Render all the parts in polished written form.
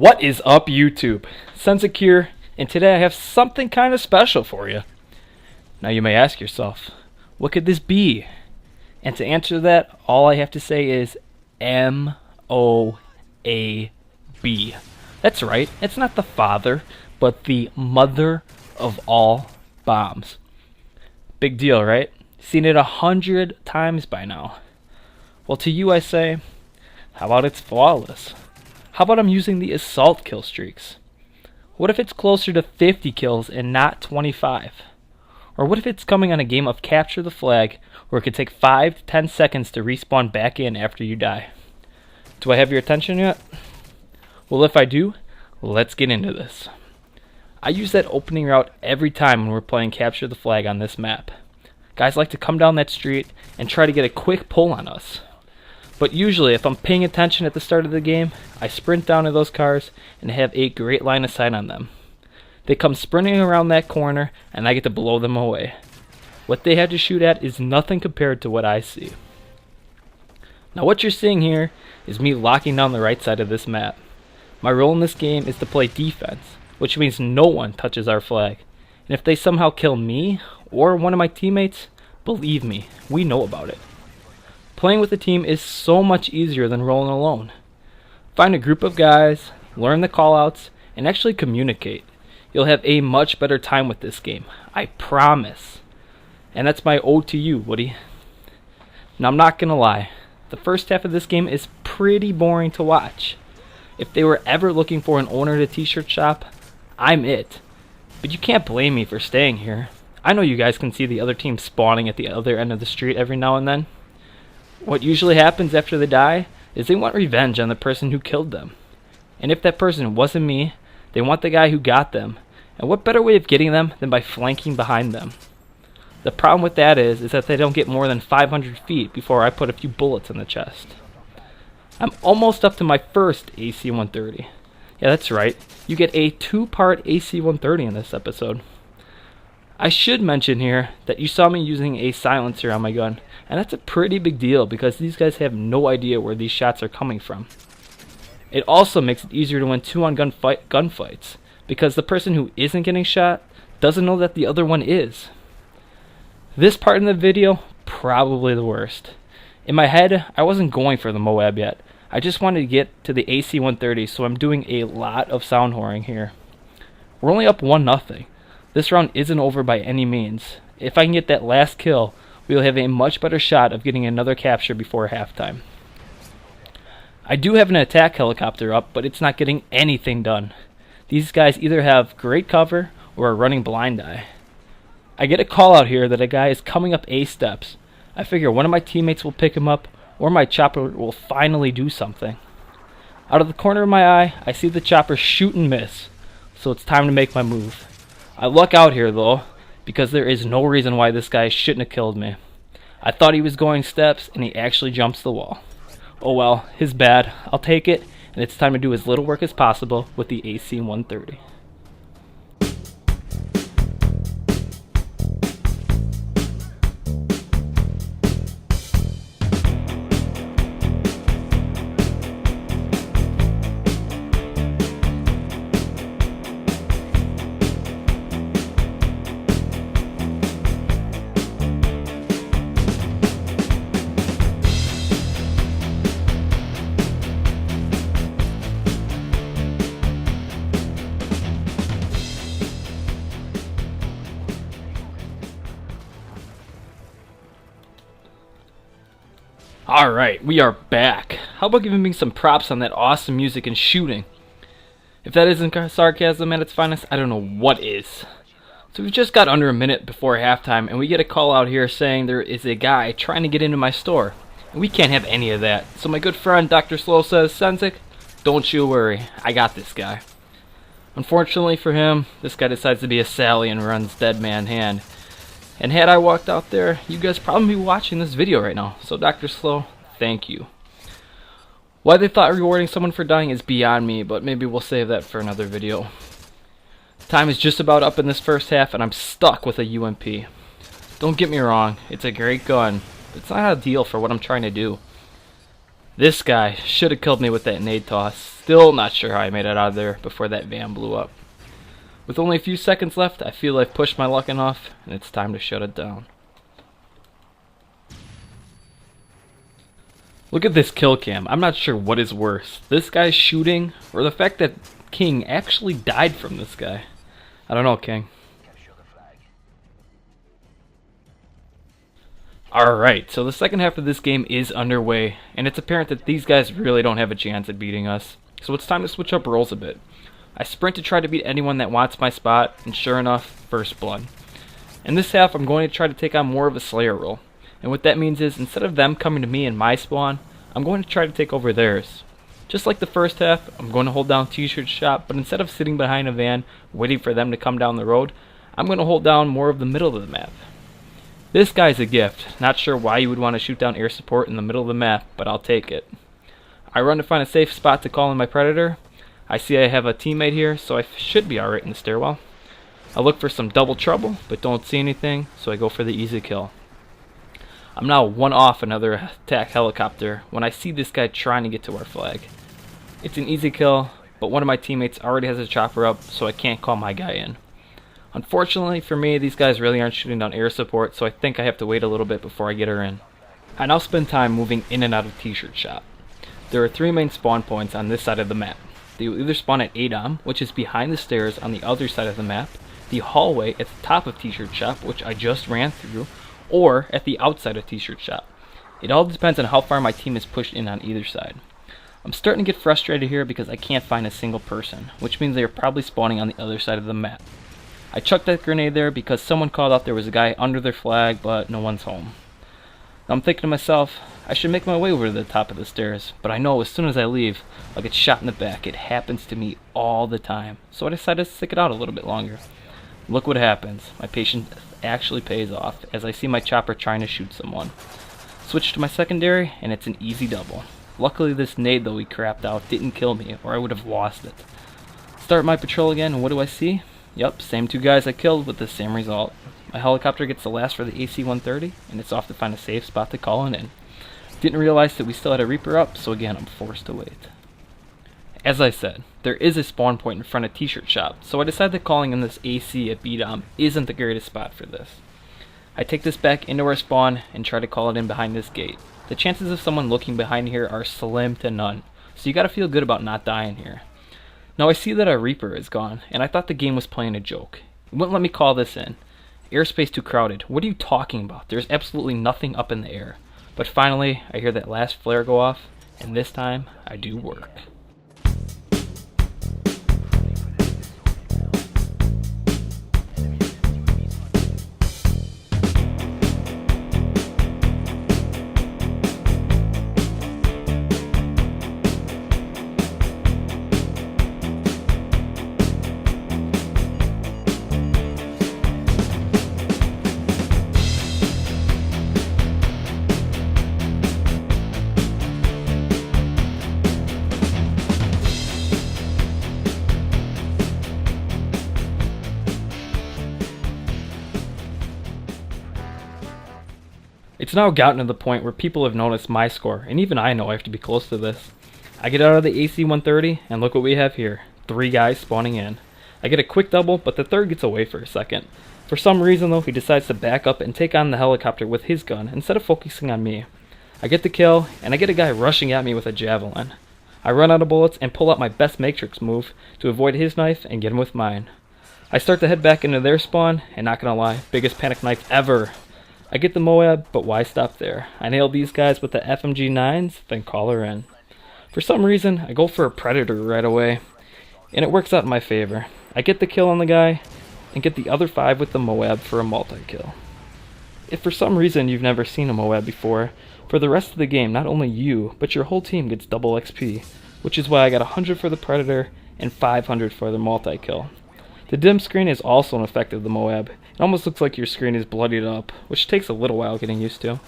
What is up, YouTube? Sensic here, and today I have something kind of special for you. Now you may ask yourself, what could this be? And to answer that, all I have to say is MOAB. That's right, it's not the father, but the mother of all bombs. Big deal, right? Seen it 100 times by now. Well, to you I say, how about it's flawless? How about I'm using the assault kill streaks? What if it's closer to 50 kills and not 25? Or what if it's coming on a game of capture the flag where it could take 5 to 10 seconds to respawn back in after you die? Do I have your attention yet? Well, if I do, let's get into this. I use that opening route every time when we're playing capture the flag on this map. Guys like to come down that street and try to get a quick pull on us. But usually, if I'm paying attention at the start of the game, I sprint down to those cars and have a great line of sight on them. They come sprinting around that corner, and I get to blow them away. What they had to shoot at is nothing compared to what I see. Now what you're seeing here is me locking down the right side of this map. My role in this game is to play defense, which means no one touches our flag. And if they somehow kill me or one of my teammates, believe me, we know about it. Playing with a team is so much easier than rolling alone. Find a group of guys, learn the callouts, and actually communicate. You'll have a much better time with this game. I promise. And that's my ode to you, Woody. Now I'm not gonna lie. The first half of this game is pretty boring to watch. If they were ever looking for an owner at a t-shirt shop, I'm it. But you can't blame me for staying here. I know you guys can see the other team spawning at the other end of the street every now and then. What usually happens after they die is they want revenge on the person who killed them. And if that person wasn't me, they want the guy who got them. And what better way of getting them than by flanking behind them? The problem with that is that they don't get more than 500 feet before I put a few bullets in the chest. I'm almost up to my first AC-130. Yeah, that's right. You get a 2-part AC-130 in this episode. I should mention here that you saw me using a silencer on my gun, and that's a pretty big deal because these guys have no idea where these shots are coming from. It also makes it easier to win 2-on-1 gunfights because the person who isn't getting shot doesn't know that the other one is. This part in the video, probably the worst. In my head, I wasn't going for the Moab yet. I just wanted to get to the AC-130, so I'm doing a lot of sound whoring here. We're only up 1-0. This round isn't over by any means. If I can get that last kill, we will have a much better shot of getting another capture before halftime. I do have an attack helicopter up, but it's not getting anything done. These guys either have great cover or are running blind eye. I get a call out here that a guy is coming up A steps. I figure one of my teammates will pick him up or my chopper will finally do something. Out of the corner of my eye, I see the chopper shoot and miss, so it's time to make my move. I luck out here though, because there is no reason why this guy shouldn't have killed me. I thought he was going steps and he actually jumps the wall. Oh well, his bad. I'll take it, and it's time to do as little work as possible with the AC-130. Alright, we are back. How about giving me some props on that awesome music and shooting? If that isn't sarcasm at its finest, I don't know what is. So we've just got under a minute before halftime, and we get a call out here saying there is a guy trying to get into my store. And we can't have any of that. So my good friend Dr. Slow says, Sensic, don't you worry, I got this guy. Unfortunately for him, this guy decides to be a Sally and runs Dead Man Hand. And had I walked out there, you guys probably be watching this video right now. So Dr. Slow, thank you. Why they thought rewarding someone for dying is beyond me, but maybe we'll save that for another video. Time is just about up in this first half, and I'm stuck with a UMP. Don't get me wrong, it's a great gun, but it's not ideal for what I'm trying to do. This guy should have killed me with that nade toss. Still not sure how I made it out of there before that van blew up. With only a few seconds left, I feel I've pushed my luck enough, and it's time to shut it down. Look at this kill cam. I'm not sure what is worse, this guy shooting, or the fact that King actually died from this guy. I don't know, King. Alright, so the second half of this game is underway, and it's apparent that these guys really don't have a chance at beating us. So it's time to switch up roles a bit. I sprint to try to beat anyone that wants my spot, and sure enough, first blood. In this half, I'm going to try to take on more of a Slayer role. And what that means is, instead of them coming to me in my spawn, I'm going to try to take over theirs. Just like the first half, I'm going to hold down T-shirt shop, but instead of sitting behind a van, waiting for them to come down the road, I'm going to hold down more of the middle of the map. This guy's a gift. Not sure why you would want to shoot down air support in the middle of the map, but I'll take it. I run to find a safe spot to call in my predator. I see I have a teammate here, so I should be alright in the stairwell. I look for some double trouble, but don't see anything, so I go for the easy kill. I'm now one off another attack helicopter when I see this guy trying to get to our flag. It's an easy kill, but one of my teammates already has a chopper up, so I can't call my guy in. Unfortunately for me, these guys really aren't shooting down air support, so I think I have to wait a little bit before I get her in. I now spend time moving in and out of T-shirt shop. There are 3 main spawn points on this side of the map. They will either spawn at ADOM, which is behind the stairs on the other side of the map, the hallway at the top of T-shirt shop, which I just ran through, or at the outside of T-shirt shop. It all depends on how far my team is pushed in on either side. I'm starting to get frustrated here because I can't find a single person, which means they are probably spawning on the other side of the map. I chucked that grenade there because someone called out there was a guy under their flag, but no one's home. Now I'm thinking to myself, I should make my way over to the top of the stairs, but I know as soon as I leave, I'll get shot in the back. It happens to me all the time, so I decided to stick it out a little bit longer. Look what happens. My patience actually pays off as I see my chopper trying to shoot someone. Switch to my secondary, and it's an easy double. Luckily this nade though he crapped out didn't kill me, or I would have lost it. Start my patrol again, and what do I see? Yep, same 2 guys I killed with the same result. My helicopter gets the last for the AC-130, and it's off to find a safe spot to call in. Didn't realize that we still had a Reaper up, so again I'm forced to wait. As I said, there is a spawn point in front of T-shirt shop, so I decided that calling in this AC at BDOM isn't the greatest spot for this. I take this back into our spawn and try to call it in behind this gate. The chances of someone looking behind here are slim to none, so you gotta feel good about not dying here. Now I see that our Reaper is gone, and I thought the game was playing a joke. It wouldn't let me call this in. Airspace too crowded. What are you talking about? There's absolutely nothing up in the air. But finally, I hear that last flare go off, and this time, I do work. It's now gotten to the point where people have noticed my score, and even I know I have to be close to this. I get out of the AC-130, and look what we have here. 3 guys spawning in. I get a quick double, but the third gets away for a second. For some reason though, he decides to back up and take on the helicopter with his gun, instead of focusing on me. I get the kill, and I get a guy rushing at me with a javelin. I run out of bullets and pull out my best matrix move to avoid his knife and get him with mine. I start to head back into their spawn, and not gonna lie, biggest panic knife ever. I get the Moab, but why stop there? I nail these guys with the FMG9s, then call her in. For some reason, I go for a Predator right away, and it works out in my favor. I get the kill on the guy, and get the other 5 with the Moab for a multi-kill. If for some reason you've never seen a Moab before, for the rest of the game, not only you, but your whole team gets double XP, which is why I got 100 for the Predator, and 500 for the multi-kill. The dim screen is also an effect of the Moab. It almost looks like your screen is bloodied up, which takes a little while getting used to.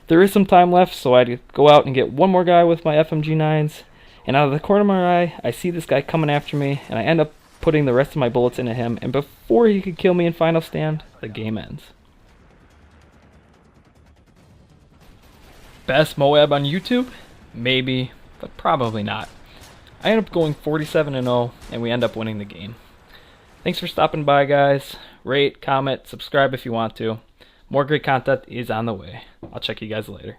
There is some time left, so I'd go out and get one more guy with my FMG9s, and out of the corner of my eye, I see this guy coming after me, and I end up putting the rest of my bullets into him, and before he could kill me in final stand, the game ends. Best Moab on YouTube? Maybe, but probably not. I end up going 47-0, and we end up winning the game. Thanks for stopping by, guys. Rate, comment, subscribe if you want to. More great content is on the way. I'll check you guys later.